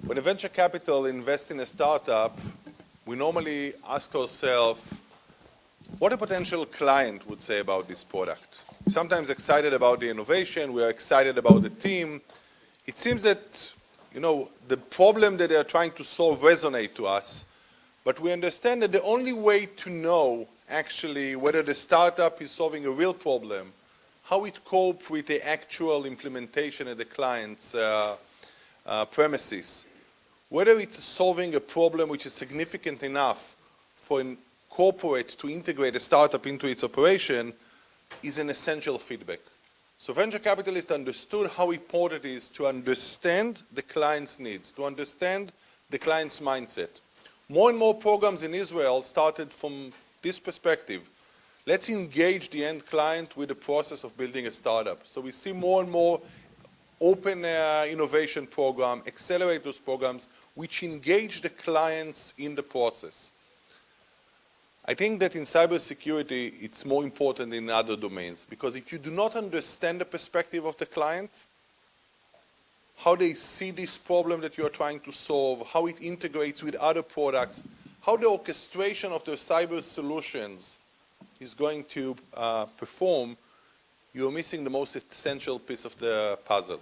When a venture capital invests in a startup, we normally ask ourselves what a potential client would say about this product. We're sometimes excited about the innovation, we are excited about the team. It seems that, the problem that they are trying to solve resonates to us, but we understand that the only way to know actually whether the startup is solving a real problem, how it copes with the actual implementation at the client's premises, whether it's solving a problem which is significant enough for a corporate to integrate a startup into its operation, is an essential feedback. So venture capitalists understood how important it is to understand the client's needs, to understand the client's mindset. More and more programs in Israel started from this perspective. Let's engage the end client with the process of building a startup. So we see more and more open innovation program, accelerate those programs, which engage the clients in the process. I think that in cybersecurity, it's more important in other domains, because if you do not understand the perspective of the client, how they see this problem that you're trying to solve, how it integrates with other products, how the orchestration of the cyber solutions is going to perform, you're missing the most essential piece of the puzzle.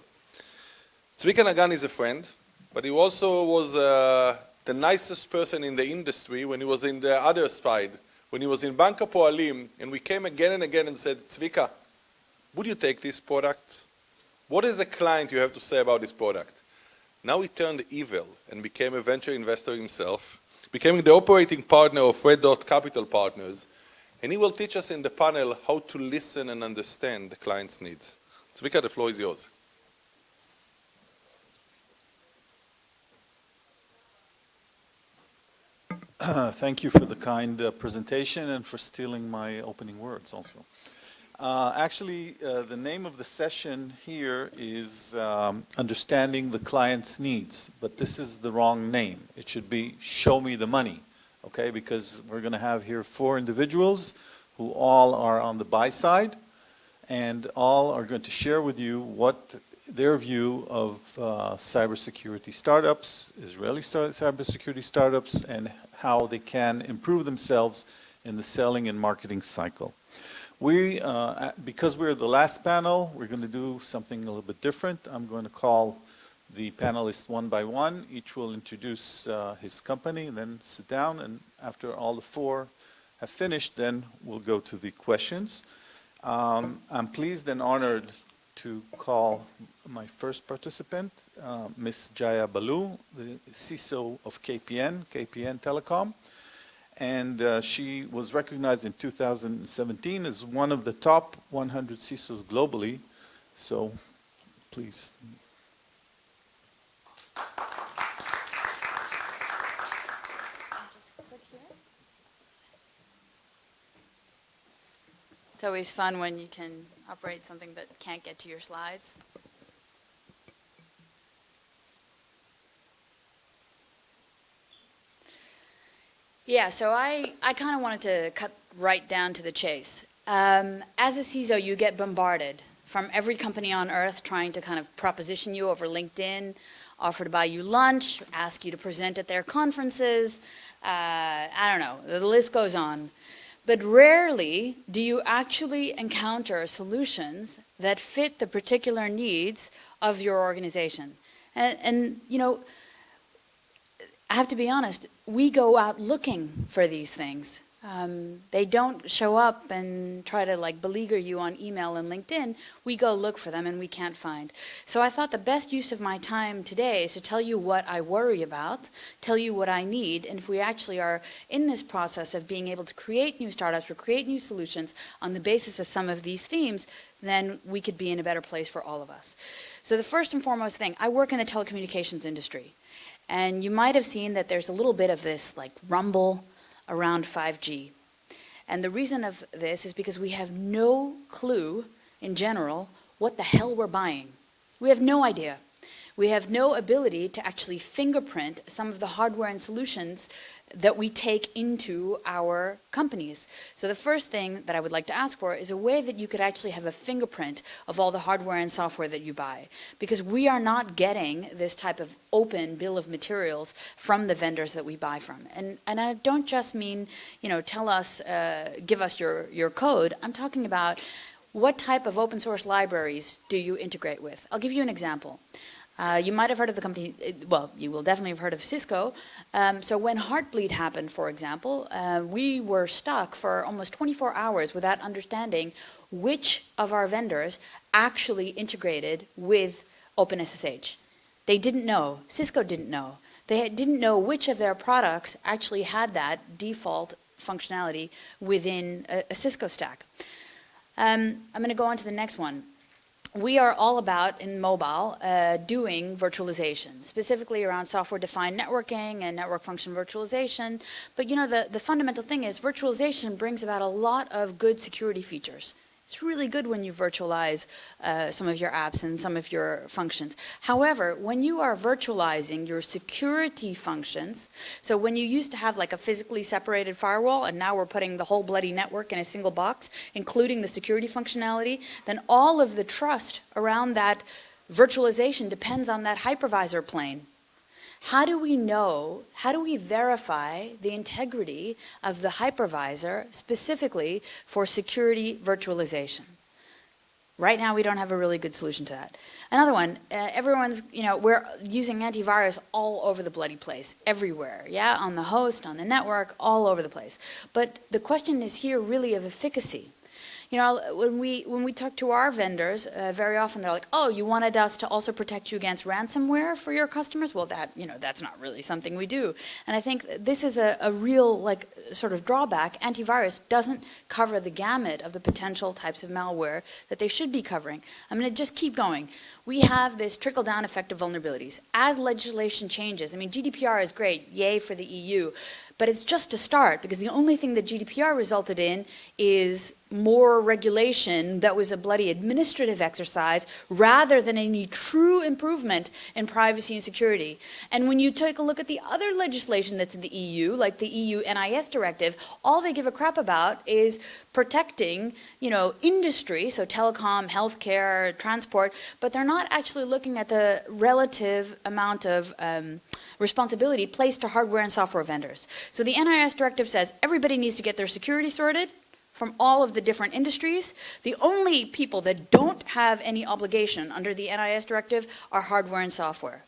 Zvika Naggan is a friend, but he also was the nicest person in the industry when he was in the other side, when he was in Bank Hapoalim, and we came again and again and said, Zvika, would you take this product? What is the client you have to say about this product? Now he turned evil and became a venture investor himself, becoming the operating partner of Red Dot Capital Partners, and he will teach us in the panel how to listen and understand the client's needs. Zvika, the floor is yours. Thank you for the kind presentation and for stealing my opening words also. Actually, the name of the session here is Understanding the Client's Needs, but this is the wrong name. It should be Show Me the Money, okay? Because we're going to have here 4 individuals who all are on the buy side, and all are going to share with you what their view of cybersecurity startups, Israeli cybersecurity startups, and how they can improve themselves in the selling and marketing cycle. Because we're the last panel, we're going to do something a little bit different. I'm going to call the panelists one by one. Each will introduce his company and then sit down, and after all the 4 have finished, then we'll go to the questions. I'm pleased and honored to call my first participant, Ms. Jaya Baloo, the CISO of KPN Telecom. And she was recognized in 2017 as one of the top 100 CISOs globally. So, please. It's always fun when you can operate something that can't get to your slides. Yeah, so I kind of wanted to cut right down to the chase. As a CISO, you get bombarded from every company on earth trying to kind of proposition you over LinkedIn, offer to buy you lunch, ask you to present at their conferences. I don't know, the list goes on. But rarely do you actually encounter solutions that fit the particular needs of your organization. And you know, I have to be honest, we go out looking for these things. They don't show up and try to like beleaguer you on email and LinkedIn. We go look for them and we can't find. So I thought the best use of my time today is to tell you what I worry about, tell you what I need, and if we actually are in this process of being able to create new startups or create new solutions on the basis of some of these themes, then we could be in a better place for all of us. So the first and foremost thing, I work in the telecommunications industry. And you might have seen that there's a little bit of this like rumble around 5G. And the reason of this is because we have no clue, in general, what the hell we're buying. We have no idea. We have no ability to actually fingerprint some of the hardware and solutions that we take into our companies. So the first thing that I would like to ask for is a way that you could actually have a fingerprint of all the hardware and software that you buy. Because we are not getting this type of open bill of materials from the vendors that we buy from. And I don't just mean, tell us, give us your code. I'm talking about what type of open source libraries do you integrate with? I'll give you an example. You might have heard of the company, well, you will definitely have heard of Cisco. So when Heartbleed happened, for example, we were stuck for almost 24 hours without understanding which of our vendors actually integrated with OpenSSH. They didn't know. Cisco didn't know. They didn't know which of their products actually had that default functionality within a Cisco stack. I'm going to go on to the next one. We are all about, in mobile, doing virtualization, specifically around software-defined networking and network function virtualization. But the fundamental thing is virtualization brings about a lot of good security features. It's really good when you virtualize some of your apps and some of your functions. However, when you are virtualizing your security functions, so when you used to have like a physically separated firewall and now we're putting the whole bloody network in a single box, including the security functionality, then all of the trust around that virtualization depends on that hypervisor plane. How do we know, how do we verify the integrity of the hypervisor specifically for security virtualization? Right now we don't have a really good solution to that. Another one, everyone's, we're using antivirus all over the bloody place, everywhere, yeah? On the host, on the network, all over the place. But the question is here really of efficacy. When we talk to our vendors, very often they're like, "Oh, you wanted us to also protect you against ransomware for your customers?" Well, that's not really something we do. And I think this is a real sort of drawback. Antivirus doesn't cover the gamut of the potential types of malware that they should be covering. I'm going to just keep going. We have this trickle-down effect of vulnerabilities. As legislation changes, GDPR is great, yay for the EU. But it's just a start, because the only thing that GDPR resulted in is more regulation that was a bloody administrative exercise rather than any true improvement in privacy and security. And when you take a look at the other legislation that's in the EU, like the EU NIS directive, all they give a crap about is protecting, industry, so telecom, healthcare, transport, but they're not actually looking at the relative amount of responsibility placed to hardware and software vendors. So the NIS directive says everybody needs to get their security sorted from all of the different industries. The only people that don't have any obligation under the NIS directive are hardware and software.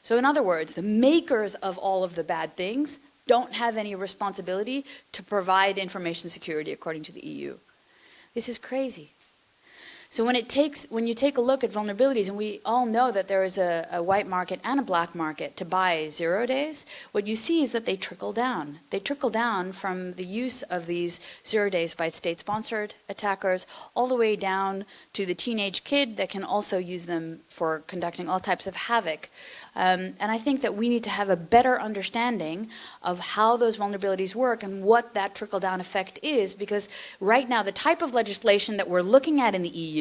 So in other words, the makers of all of the bad things don't have any responsibility to provide information security according to the EU. This is crazy. So when you take a look at vulnerabilities, and we all know that there is a white market and a black market to buy 0 days, what you see is that they trickle down. They trickle down from the use of these 0 days by state-sponsored attackers all the way down to the teenage kid that can also use them for conducting all types of havoc. And I think that we need to have a better understanding of how those vulnerabilities work and what that trickle-down effect is, because right now the type of legislation that we're looking at in the EU,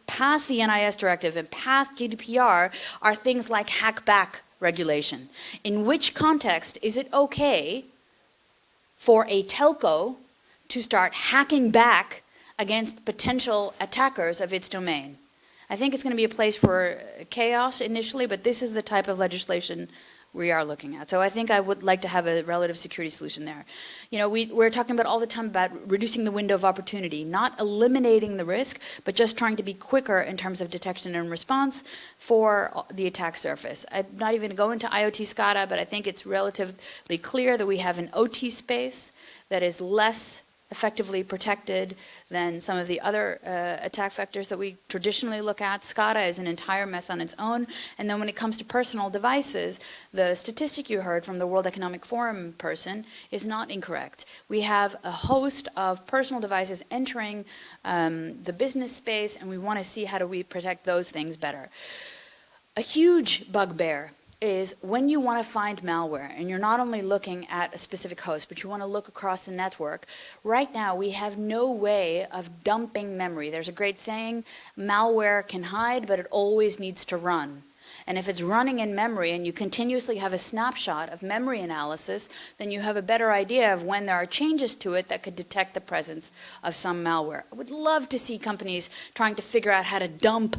past the NIS directive and past GDPR, are things like hack-back regulation. In which context is it okay for a telco to start hacking back against potential attackers of its domain? I think it's going to be a place for chaos initially, but this is the type of legislation we are looking at. So I think I would like to have a relative security solution there. We're talking about all the time about reducing the window of opportunity, not eliminating the risk, but just trying to be quicker in terms of detection and response for the attack surface. I'm not even going to go into IoT SCADA, but I think it's relatively clear that we have an OT space that is less effectively protected than some of the other attack vectors that we traditionally look at. SCADA is an entire mess on its own. And then when it comes to personal devices, the statistic you heard from the World Economic Forum person is not incorrect. We have a host of personal devices entering the business space, and we want to see how do we protect those things better. A huge bugbear is when you want to find malware and you're not only looking at a specific host, but you want to look across the network. Right now, we have no way of dumping memory. There's a great saying, malware can hide, but it always needs to run. And if it's running in memory and you continuously have a snapshot of memory analysis, then you have a better idea of when there are changes to it that could detect the presence of some malware. I would love to see companies trying to figure out how to dump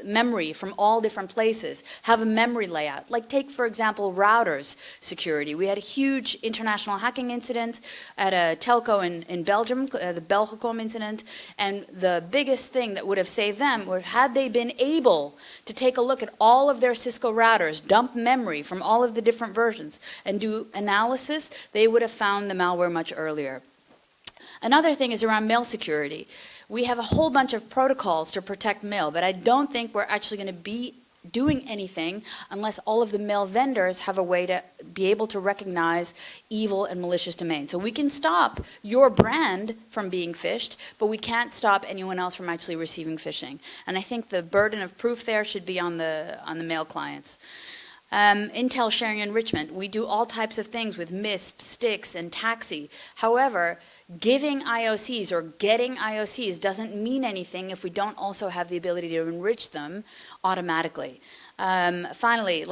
memory from all different places, have a memory layout. Like take, for example, routers security. We had a huge international hacking incident at a telco in Belgium, the Belgacom incident, and the biggest thing that would have saved them were had they been able to take a look at all of their Cisco routers, dump memory from all of the different versions, and do analysis, they would have found the malware much earlier. Another thing is around mail security. We have a whole bunch of protocols to protect mail, but I don't think we're actually going to be doing anything unless all of the mail vendors have a way to be able to recognize evil and malicious domains. So we can stop your brand from being phished, but we can't stop anyone else from actually receiving phishing. And I think the burden of proof there should be on the mail clients. Intel sharing enrichment. We do all types of things with MISP, STIX, and TAXI. However, giving IOCs or getting IOCs doesn't mean anything if we don't also have the ability to enrich them automatically. Finally,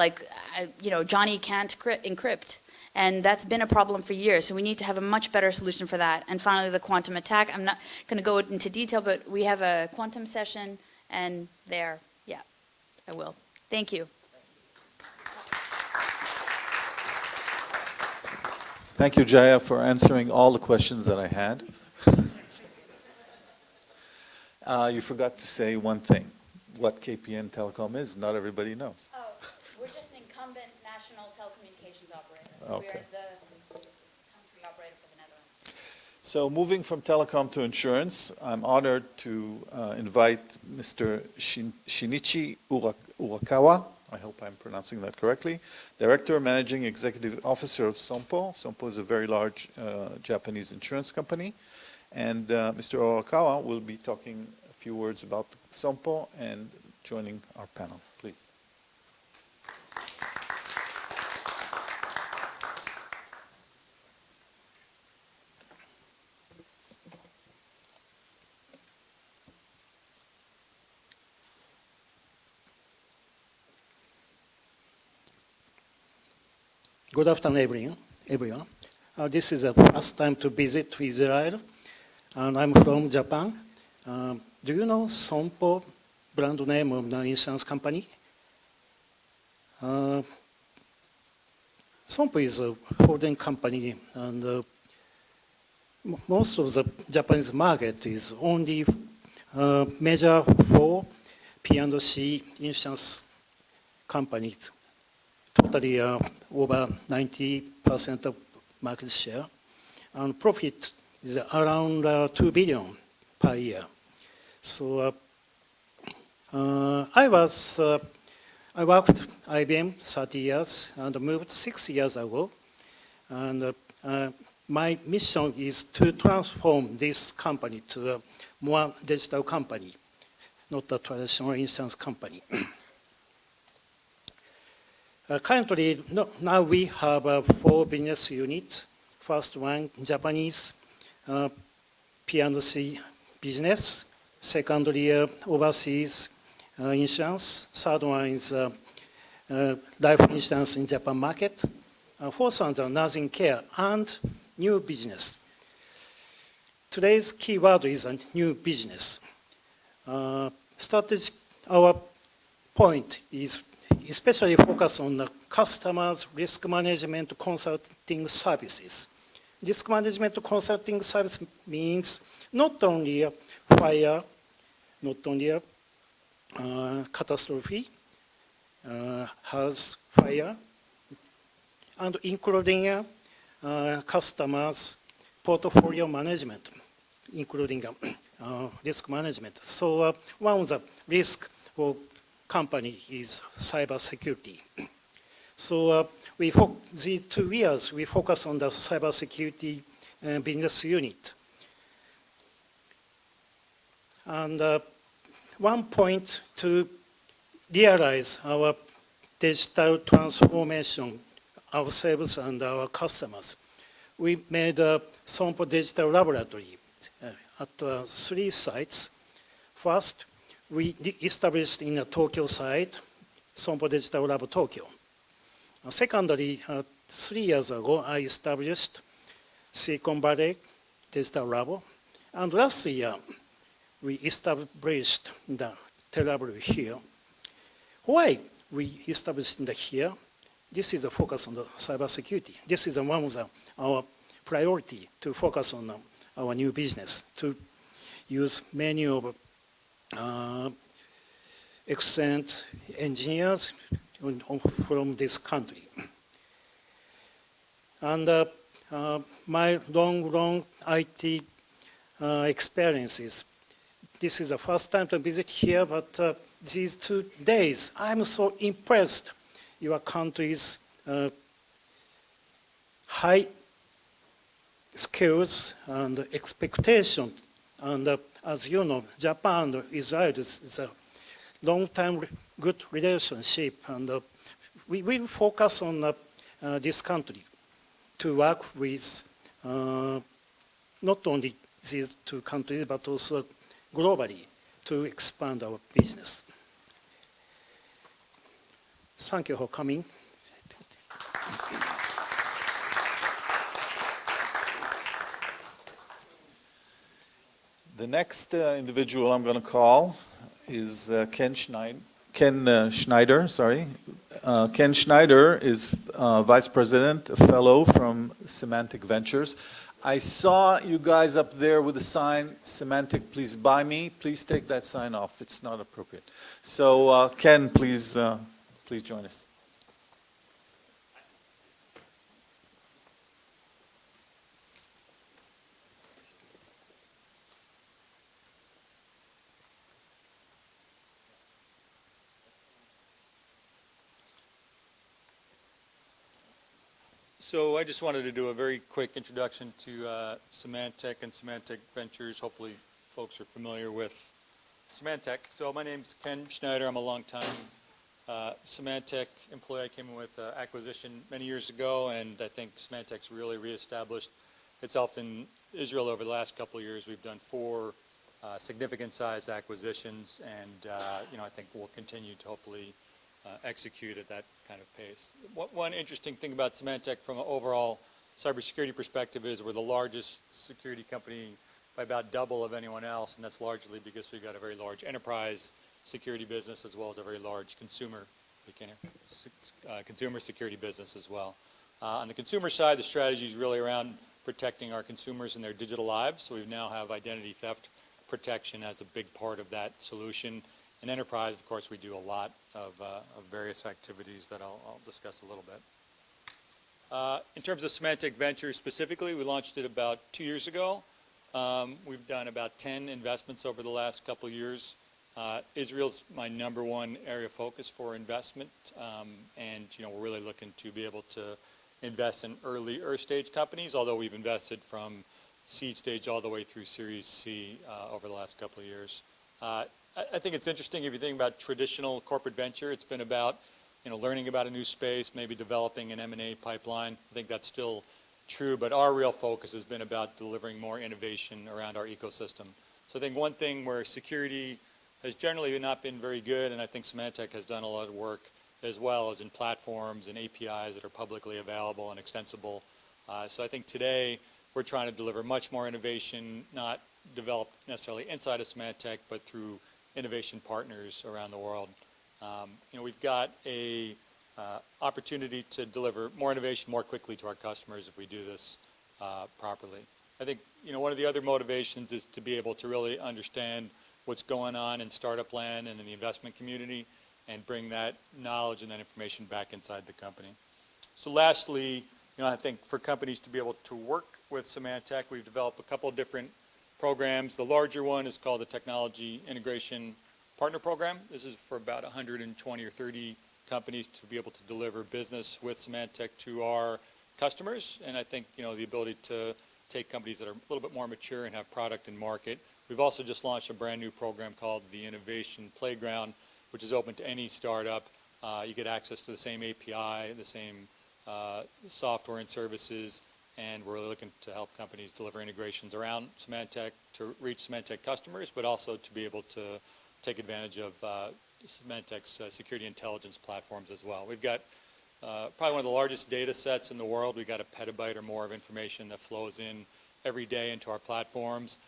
Johnny can't encrypt. And that's been a problem for years, so we need to have a much better solution for that. And finally, the quantum attack. I'm not going to go into detail, but we have a quantum session, and there, yeah, I will. Thank you. Thank you, Jaya, for answering all the questions that I had. You forgot to say one thing, what KPN Telecom is. Not everybody knows. Oh, we're just incumbent national telecommunications operator. So Okay. we are the country operator for the Netherlands. So moving from telecom to insurance, I'm honored to invite Mr. Shinichi Urakawa. I hope I'm pronouncing that correctly. Director, Managing Executive Officer of Sompo. Sompo is a very large Japanese insurance company. And Mr. Urakawa will be talking a few words about Sompo and joining our panel. Please. Good afternoon, everyone. This is the first time to visit Israel, and I'm from Japan. Do you know Sompo, brand name of the insurance company? Sompo is a holding company, and most of the Japanese market is only major for P&C insurance companies. Totally over 90% of market share, and profit is around 2 billion per year. So I worked IBM 30 years and moved 6 years ago, and my mission is to transform this company to a more digital company, not a traditional insurance company. Currently, now we have 4 business units. First one, Japanese P&C business. Secondly, overseas insurance. Third one is life insurance in Japan market. Fourth one is nursing care and new business. Today's keyword is a new business. Our point is especially focus on the customers' risk management consulting services. Risk management consulting service means not only a fire, not only a catastrophe, house fire, and including customers' portfolio management, including risk management. So one of the risk for company is cyber security. So these 2 years, we focus on the cyber security business unit. And one point to realize our digital transformation, ourselves and our customers, we made a Sompo Digital Laboratory at 3 sites. First, we established in a Tokyo site Sompo Digital Lab Tokyo. Secondly, 3 years ago, I established Silicon Valley Digital Lab, and last year, we established the Tel Aviv here. Why we established here? This is a focus on the cybersecurity. This is one of our priority to focus on our new business, to use many of excellent engineers from this country. And my long IT experiences. This is the first time to visit here, but these 2 days, I'm so impressed your country's high skills and expectation. And as you know, Japan and Israel is a long-time good relationship, and we will focus on this country to work with not only these 2 countries, but also globally to expand our business. Thank you for coming. The next individual I'm going to call is Ken Schneider. Ken Schneider is Vice President, a fellow from Symantec Ventures. I saw you guys up there with the sign, Symantec, please buy me. Please take that sign off. It's not appropriate. So Ken, please join us. So I just wanted to do a very quick introduction to Symantec and Symantec Ventures. Hopefully folks are familiar with Symantec. So my name's Ken Schneider. I'm a long-time Symantec employee. I came in with acquisition many years ago, and I think Symantec's really reestablished itself in Israel over the last couple of years. We've done 4 significant size acquisitions, and I think we'll continue to hopefully execute at that kind of pace. One interesting thing about Symantec from an overall cybersecurity perspective is we're the largest security company by about double of anyone else, and that's largely because we've got a very large enterprise security business as well as a very large consumer security business as well. On the consumer side, the strategy is really around protecting our consumers and their digital lives. So we now have identity theft protection as a big part of that solution. In enterprise, of course, we do a lot of various activities that I'll discuss a little bit. In terms of Symantec Ventures specifically, we launched it about 2 years ago. We've done about 10 investments over the last couple of years. Israel's my #1 area of focus for investment, and we're really looking to be able to invest in early stage companies, although we've invested from seed stage all the way through Series C over the last couple of years. I think it's interesting if you think about traditional corporate venture. It's been about learning about a new space, maybe developing an M&A pipeline. I think that's still true, but our real focus has been about delivering more innovation around our ecosystem. So I think one thing where security has generally not been very good, and I think Symantec has done a lot of work as well, as in platforms and APIs that are publicly available and extensible. So I think today we're trying to deliver much more innovation, not developed necessarily inside of Symantec, but through innovation partners around the world. We've got a opportunity to deliver more innovation more quickly to our customers if we do this properly. I think one of the other motivations is to be able to really understand what's going on in startup land and in the investment community and bring that knowledge and that information back inside the company. So lastly, I think for companies to be able to work with Symantec, we've developed a couple of different programs. The larger one is called the Technology Integration Partner Program. This is for about 120 or 30 companies to be able to deliver business with Symantec to our customers. And I think the ability to take companies that are a little bit more mature and have product and market. We've also just launched a brand new program called the Innovation Playground, which is open to any startup. You get access to the same API, the same software and services, and we're really looking to help companies deliver integrations around Symantec to reach Symantec customers, but also to be able to take advantage of Symantec's security intelligence platforms as well. We've got probably one of the largest data sets in the world. We've got a petabyte or more of information that flows in every day into our platforms.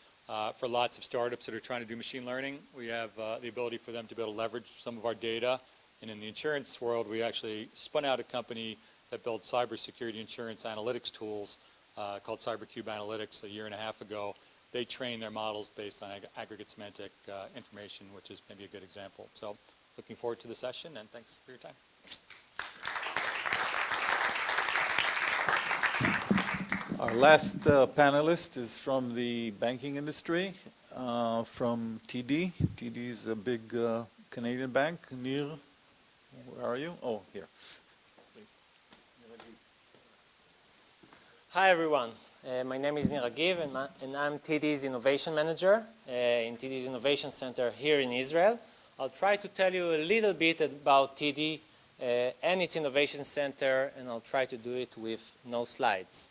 For lots of startups that are trying to do machine learning, we have the ability for them to be able to leverage some of our data. And in the insurance world, we actually spun out a company that builds cybersecurity insurance analytics tools called CyberCube Analytics a year and a half ago. They train their models based on aggregate semantic information, which is maybe a good example. So looking forward to the session, and thanks for your time. Our last panelist is from the banking industry, from TD. TD is a big Canadian bank. Nir, where are you? Oh, here. Please. Hi, everyone. My name is Nir Agiv, and I'm TD's Innovation Manager in TD's Innovation Center here in Israel. I'll try to tell you a little bit about TD and its Innovation Center, and I'll try to do it with no slides.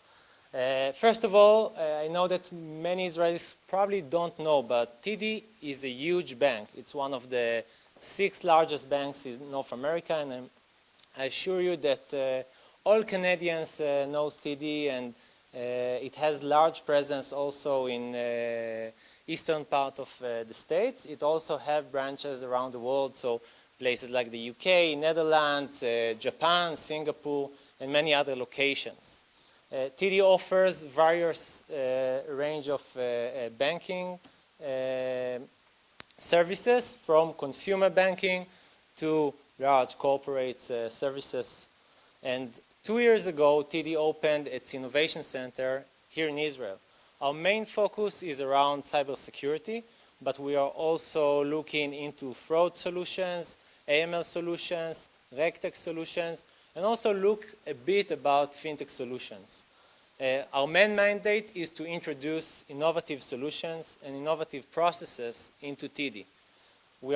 First of all, I know that many Israelis probably don't know, but TD is a huge bank. It's one of the 6 largest banks in North America, and I assure you that all Canadians know TD, and it has large presence also in eastern part of the States. It also has branches around the world, so places like the UK, Netherlands, Japan, Singapore, and many other locations. TD offers various range of banking services, from consumer banking to large corporate services. And 2 years ago, TD opened its Innovation Center here in Israel. Our main focus is around cybersecurity, but we are also looking into fraud solutions, AML solutions, RegTech solutions, and also look a bit about fintech solutions. Our main mandate is to introduce innovative solutions and innovative processes into TD. We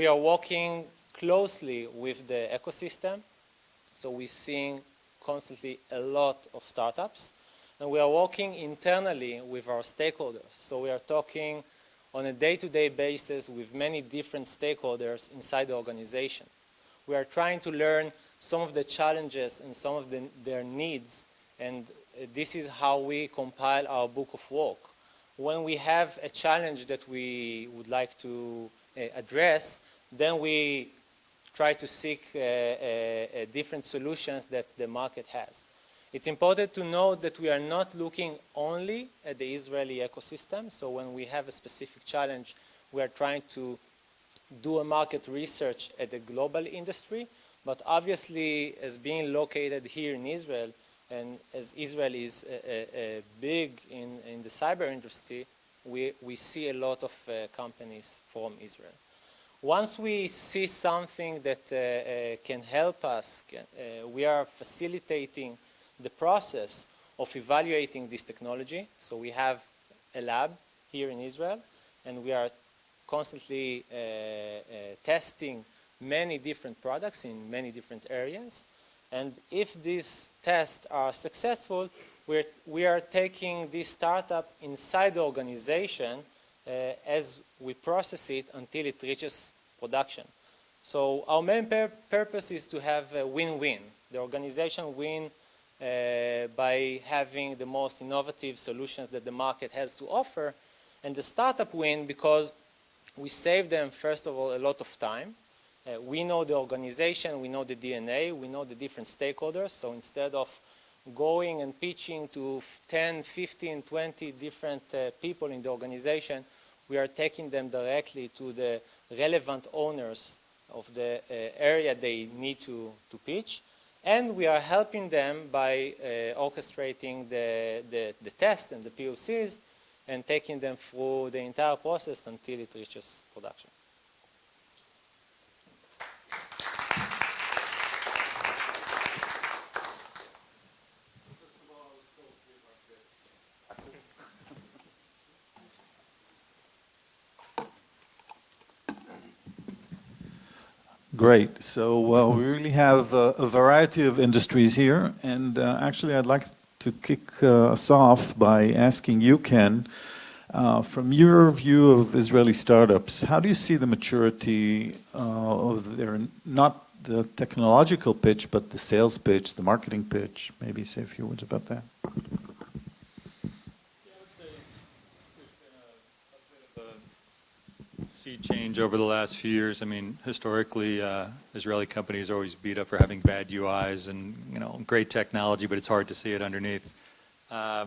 are working closely with the ecosystem, so we're seeing constantly a lot of startups, and we are working internally with our stakeholders. So we are talking on a day-to-day basis with many different stakeholders inside the organization. We are trying to learn some of the challenges and some of their needs, and this is how we compile our book of work. When we have a challenge that we would like to address, then we try to seek different solutions that the market has. It's important to note that we are not looking only at the Israeli ecosystem. So when we have a specific challenge, we are trying to do a market research at the global industry. But obviously, as being located here in Israel, and as Israel is big in the cyber industry, we see a lot of companies from Israel. Once we see something that can help us, we are facilitating the process of evaluating this technology. So we have a lab here in Israel, and we are constantly testing many different products in many different areas. And if these tests are successful, we are taking this startup inside the organization as we process it until it reaches production. So our main purpose is to have a win-win. The organization win by having the most innovative solutions that the market has to offer, and the startup win because we save them, first of all, a lot of time. We know the organization, we know the DNA, we know the different stakeholders, so instead of going and pitching to 10, 15, 20 different people in the organization, we are taking them directly to the relevant owners of the area they need to pitch. And we are helping them by orchestrating the test and the POCs and taking them through the entire process until it reaches production. Great. So we really have a variety of industries here, and actually I'd like to kick us off by asking you, Ken, From your view of Israeli startups, how do you see the maturity of their, not the technological pitch, but the sales pitch, the marketing pitch? Maybe say a few words about that. Yeah, I would say there's been a bit of a sea change over the last few years. I mean, historically, Israeli companies are always beat up for having bad UIs and, you know, great technology, but it's hard to see it underneath. I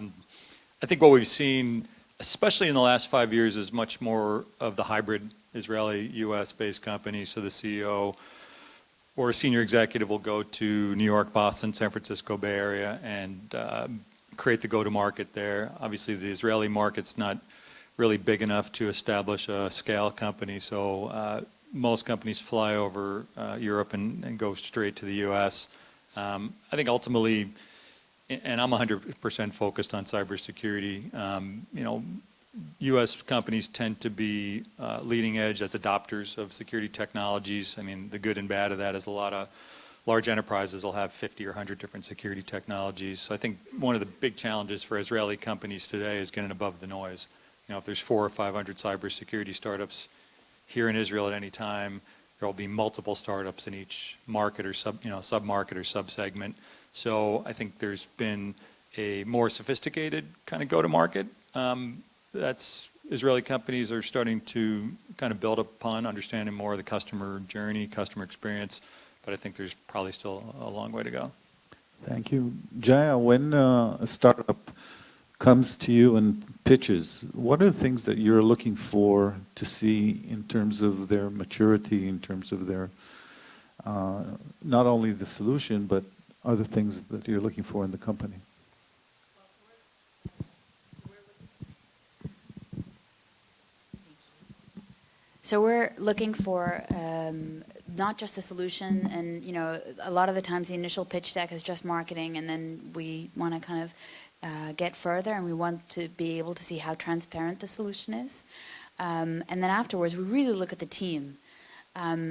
think what we've seen, especially in the last 5 years, is much more of the hybrid Israeli US-based company. So the CEO or a senior executive will go to New York, Boston, San Francisco Bay Area and create the go-to-market there. Obviously, the Israeli market's not really big enough to establish a scale company, so most companies fly over Europe and go straight to the US. I think ultimately, and I'm 100% focused on cybersecurity, you know, U.S. companies tend to be leading edge as adopters of security technologies. I mean, the good and bad of that is a lot of large enterprises will have 50 or 100 different security technologies. So I think one of the big challenges for Israeli companies today is getting above the noise. You know, if there's 400 or 500 cybersecurity startups here in Israel at any time, there will be multiple startups in each market or sub-market or sub-segment. So I think there's been a more sophisticated kind of go-to-market. That's Israeli companies are starting to kind of build upon understanding more of the customer journey, customer experience, but I think there's probably still a long way to go. Thank you. Jaya, when a startup comes to you and pitches, what are the things that you're looking for to see in terms of their maturity, in terms of their, not only the solution, but other things that you're looking for in the company? So we're looking for not just the solution, and you know, a lot of the times the initial pitch deck is just marketing, and then we want to kind of get further, and we want to be able to see how transparent the solution is, and then afterwards we really look at the team.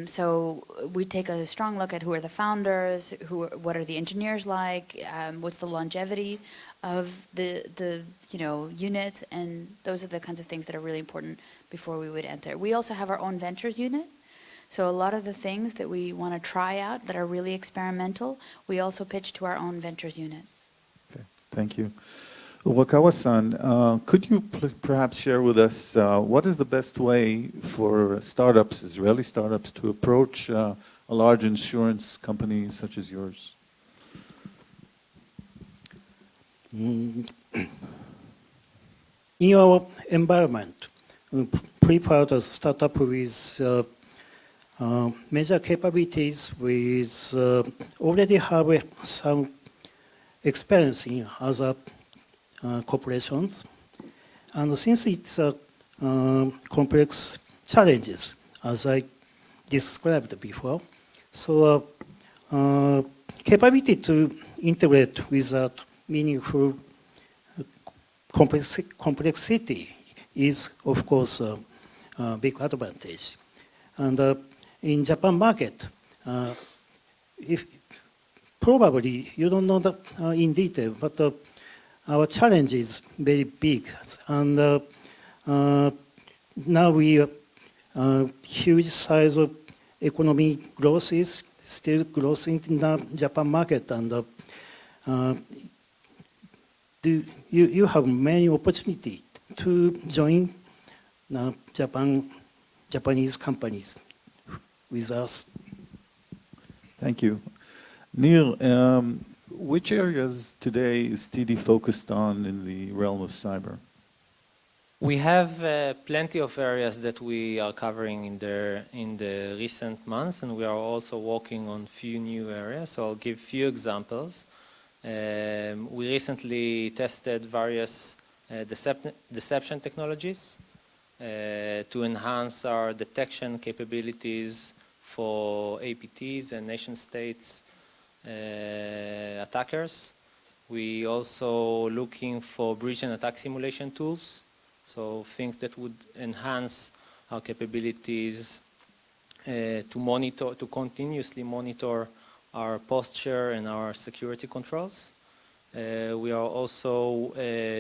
So we take a strong look at who are the founders, what are the engineers like, what's the longevity of the unit, and those are the kinds of things that are really important before we would enter. We also have our own ventures unit, so a lot of the things that we want to try out that are really experimental, we also pitch to our own ventures unit. Okay, thank you. Urakawa-san, could you perhaps share with us what is the best way for startups, Israeli startups, to approach a large insurance company such as yours? In our environment, we prefer a startup with major capabilities, with already have some experience in other corporations, and since it's complex challenges, as I described before, so capability to integrate without meaningful complexity is, of course, a big advantage. And in Japan market, if probably you don't know that in detail, but our challenge is very big, and now we huge size of economic growth is still growth in the Japan market, and you have many opportunity to join Japanese companies with us. Thank you. Neil, which areas today is TD focused on in the realm of cyber? We have plenty of areas that we are covering in the recent months, and we are also working on few new areas. So I'll give few examples. We recently tested various deception technologies to enhance our detection capabilities for APTs and nation states attackers. We also looking for breach and attack simulation tools, so things that would enhance our capabilities to continuously monitor our posture and our security controls. We are also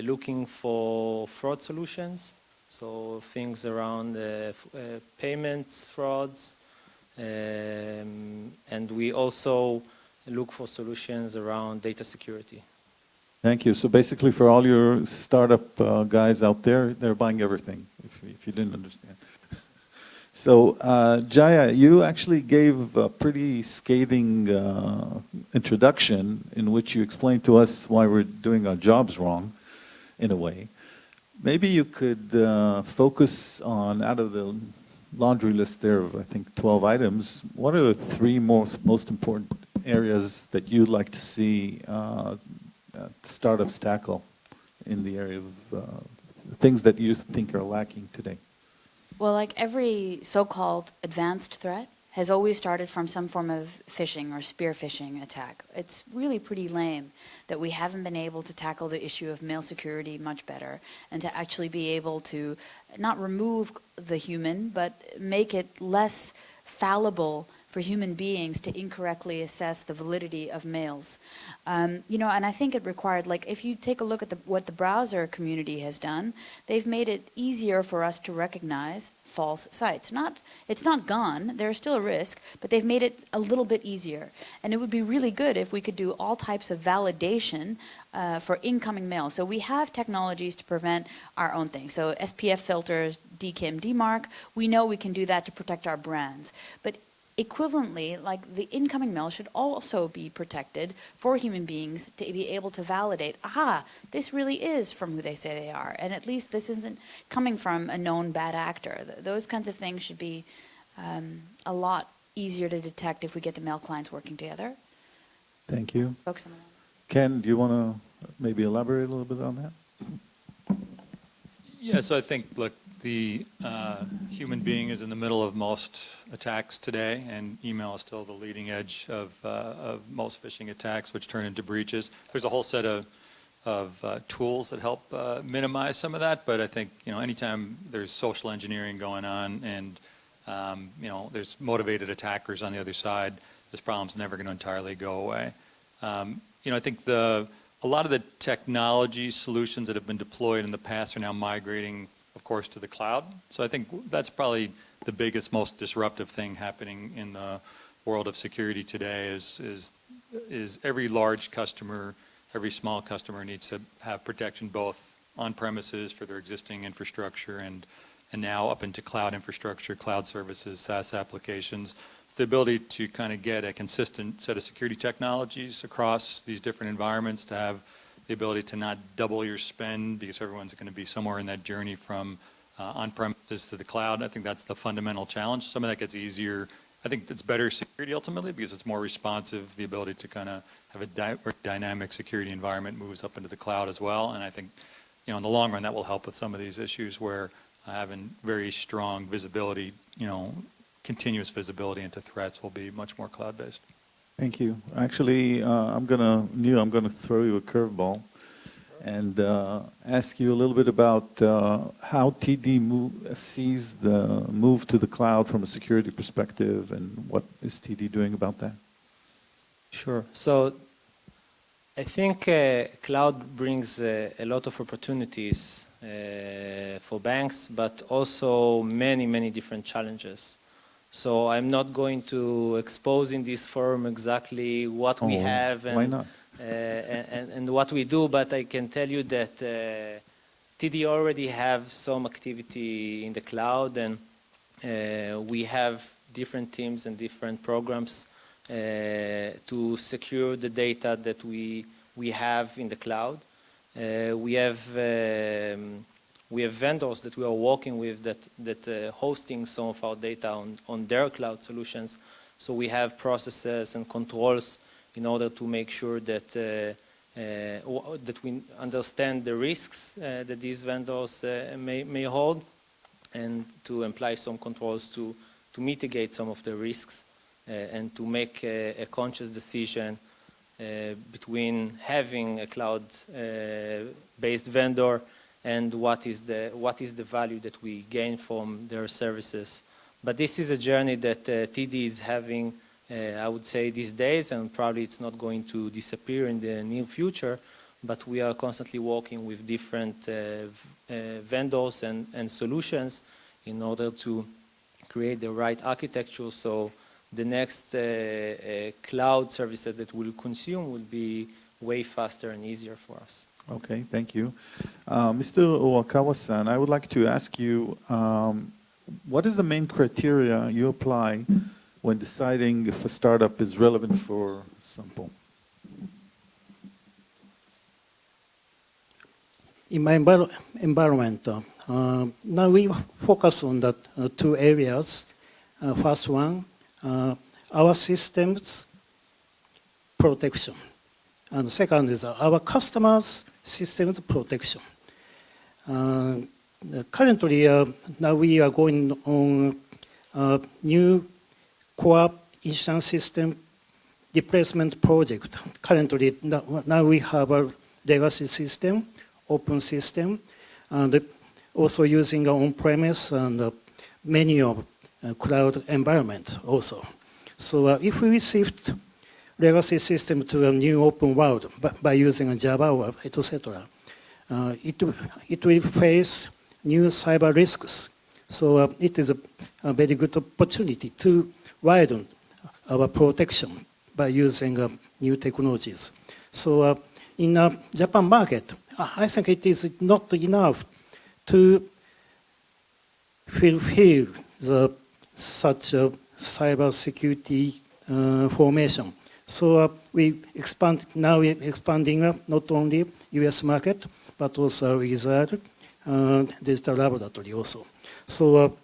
looking for fraud solutions, so things around payments frauds, and we also look for solutions around data security. Thank you. So basically for all your startup guys out there, they're buying everything, if you didn't understand. So Jaya, you actually gave a pretty scathing introduction in which you explained to us why we're doing our jobs wrong, in a way. Maybe you could focus on, out of the laundry list there of, I think, 12 items, what are the three most important areas that you'd like to see startups tackle in the area of things that you think are lacking today? Well, like every so-called advanced threat has always started from some form of phishing or spear phishing attack. It's really pretty lame that we haven't been able to tackle the issue of mail security much better and to actually be able to not remove the human, but make it less fallible for human beings to incorrectly assess the validity of mails. You know, and I think it required, like, if you take a look at what the browser community has done, they've made it easier for us to recognize false sites. It's not gone, there's still a risk, but they've made it a little bit easier. And it would be really good if we could do all types of validation for incoming mail. So we have technologies to prevent our own things. So SPF filters, DKIM, DMARC, we know we can do that to protect our brands. But equivalently, like, the incoming mail should also be protected for human beings to be able to validate, aha, this really is from who they say they are, and at least this isn't coming from a known bad actor. Those kinds of things should be a lot easier to detect if we get the mail clients working together. Thank you. Focus on that. Ken, do you want to maybe elaborate a little bit on that? Yeah, so I think, look, the human being is in the middle of most attacks today, and email is still the leading edge of most phishing attacks, which turn into breaches. There's a whole set of tools that help minimize some of that, but I think, you know, anytime there's social engineering going on and you know, there's motivated attackers on the other side, this problem's never going to entirely go away. You know, I think a lot of the technology solutions that have been deployed in the past are now migrating, of course, to the cloud. So I think that's probably the biggest, most disruptive thing happening in the world of security today is every large customer, every small customer needs to have protection both on premises for their existing infrastructure and now up into cloud infrastructure, cloud services, SaaS applications. It's the ability to kind of get a consistent set of security technologies across these different environments, to have the ability to not double your spend because everyone's going to be somewhere in that journey from on-premises to the cloud. I think that's the fundamental challenge. Some of that gets easier. I think it's better security ultimately because it's more responsive. The ability to kind of have a dynamic security environment moves up into the cloud as well. And I think, you know, in the long run, that will help with some of these issues where having very strong visibility, you know, continuous visibility into threats will be much more cloud-based. Thank you. Actually, I'm gonna throw you a curveball and ask you a little bit about how TD sees the move to the cloud from a security perspective, and what is TD doing about that? Sure. So I think cloud brings a lot of opportunities for banks, but also many, many different challenges. So I'm not going to expose in this forum exactly what we have and, why not? and what we do, but I can tell you that TD already have some activity in the cloud, and we have different teams and different programs to secure the data that we have in the cloud. We have vendors that we are working with that hosting some of our data on their cloud solutions. So we have processes and controls in order to make sure that that we understand the risks that these vendors may hold, and to apply some controls to mitigate some of the risks and to make a conscious decision between having a cloud-based vendor and what is the value that we gain from their services. But this is a journey that TD is having I would say these days, and probably it's not going to disappear in the near future, but we are constantly working with different vendors and solutions in order to create the right architecture, so the next cloud services that we'll consume will be way faster and easier for us. Okay, thank you. Mr. Urakawa-san, I would like to ask you, what is the main criteria you apply when deciding if a startup is relevant for Sompo? In my environment, now we focus on the two areas. First one, our systems protection. And second is our customers' systems protection. Currently, now we are going on a new core insurance system replacement project. Currently, now we have a legacy system, open system, and also using our on-premise and many of cloud environment also. So if we shift legacy system to a new open world by using Java or etc., it will face new cyber risks. So it is a very good opportunity to widen our protection by using new technologies. So in the Japan market, I think it is not enough to fulfill such a cyber security formation. So we expand now. We're expanding not only U.S. market but also Israel digital laboratory also. So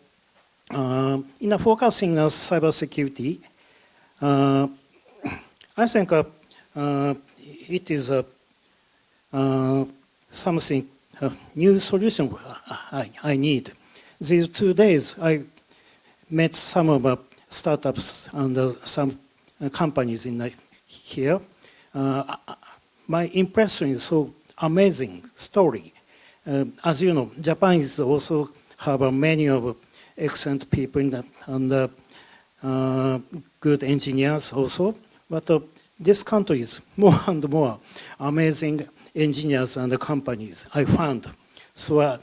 in focusing on cyber security, I think it is something new solution I need. These 2 days I met some of startups and some companies in here. My impression is so amazing story. As you know, Japan is also have many of excellent people and good engineers also. But this country is more and more amazing engineers and companies I found. So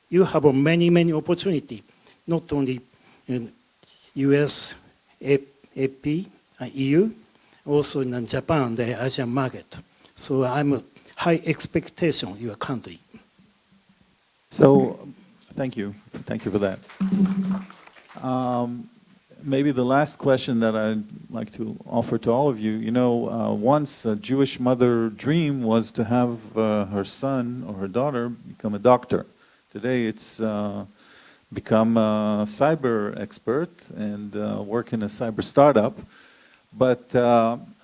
you have many opportunity, not only in US, AP, EU, also in Japan, the Asian market. So I'm a high expectation your country. So, thank you for that. Maybe the last question that I'd like to offer to all of you, you know, once a Jewish mother dream was to have her son or her daughter become a doctor. Today it's become a cyber expert and work in a cyber startup. But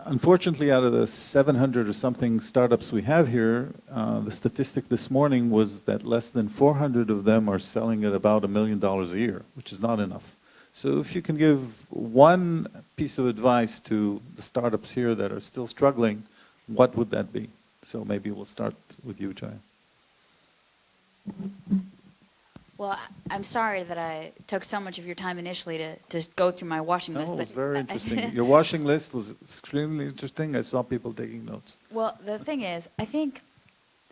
unfortunately, out of the 700 or something startups we have here, the statistic this morning was that less than 400 of them are selling at about $1 million a year, which is not enough. So if you can give one piece of advice to the startups here that are still struggling, what would that be? So maybe we'll start with you, Jaya. Well, I'm sorry that I took so much of your time initially to go through my washing list. No, it was but very interesting. Your washing list was extremely interesting. I saw people taking notes. Well, the thing is, I think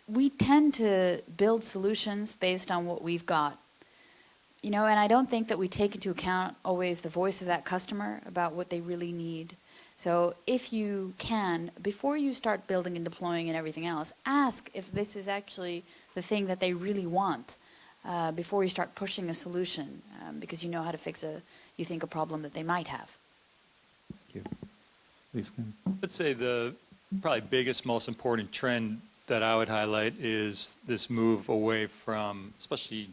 we tend to build solutions based on what we've got. You know, and I don't think that we take into account always the voice of that customer about what they really need. So if you can, before you start building and deploying and everything else, ask if this is actually the thing that they really want before you start pushing a solution, because you know how to fix a problem that they might have. Thank you. Please, Ken. Let's say the probably biggest, most important trend that I would highlight is this move away from, especially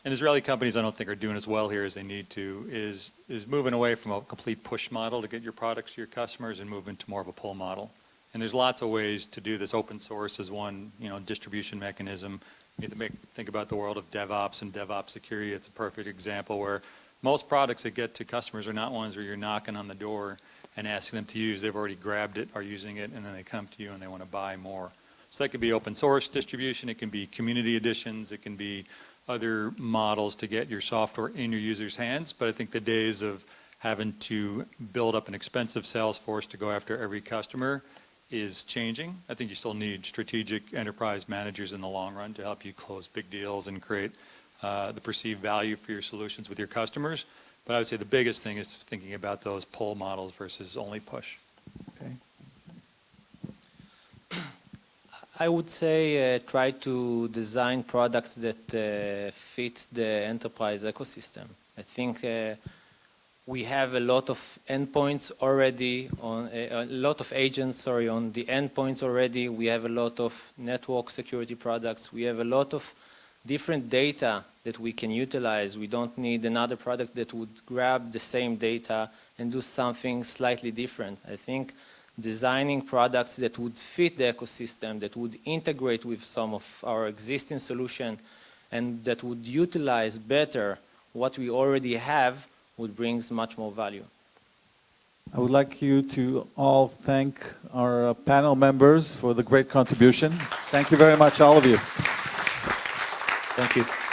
and Israeli companies I don't think are doing as well here as they need to, is moving away from a complete push model to get your products to your customers and move into more of a pull model. And there's lots of ways to do this. Open source is one, distribution mechanism. You think about the world of DevOps and DevOps security. It's a perfect example where most products that get to customers are not ones where you're knocking on the door and asking them to use. They've already grabbed it, are using it, and then they come to you and they want to buy more. So that could be open source distribution. It can be community editions. It can be other models to get your software in your users' hands. But I think the days of having to build up an expensive sales force to go after every customer is changing. I think you still need strategic enterprise managers in the long run to help you close big deals and create the perceived value for your solutions with your customers. But I would say the biggest thing is thinking about those pull models versus only push. Okay. I would say try to design products that fit the enterprise ecosystem. I think we have a lot of endpoints already on a lot of agents, on the endpoints already. We have a lot of network security products. We have a lot of different data that we can utilize. We don't need another product that would grab the same data and do something slightly different. I think designing products that would fit the ecosystem, that would integrate with some of our existing solution, and that would utilize better what we already have would bring much more value. I would like you to all thank our panel members for the great contribution. Thank you very much, all of you. Thank you.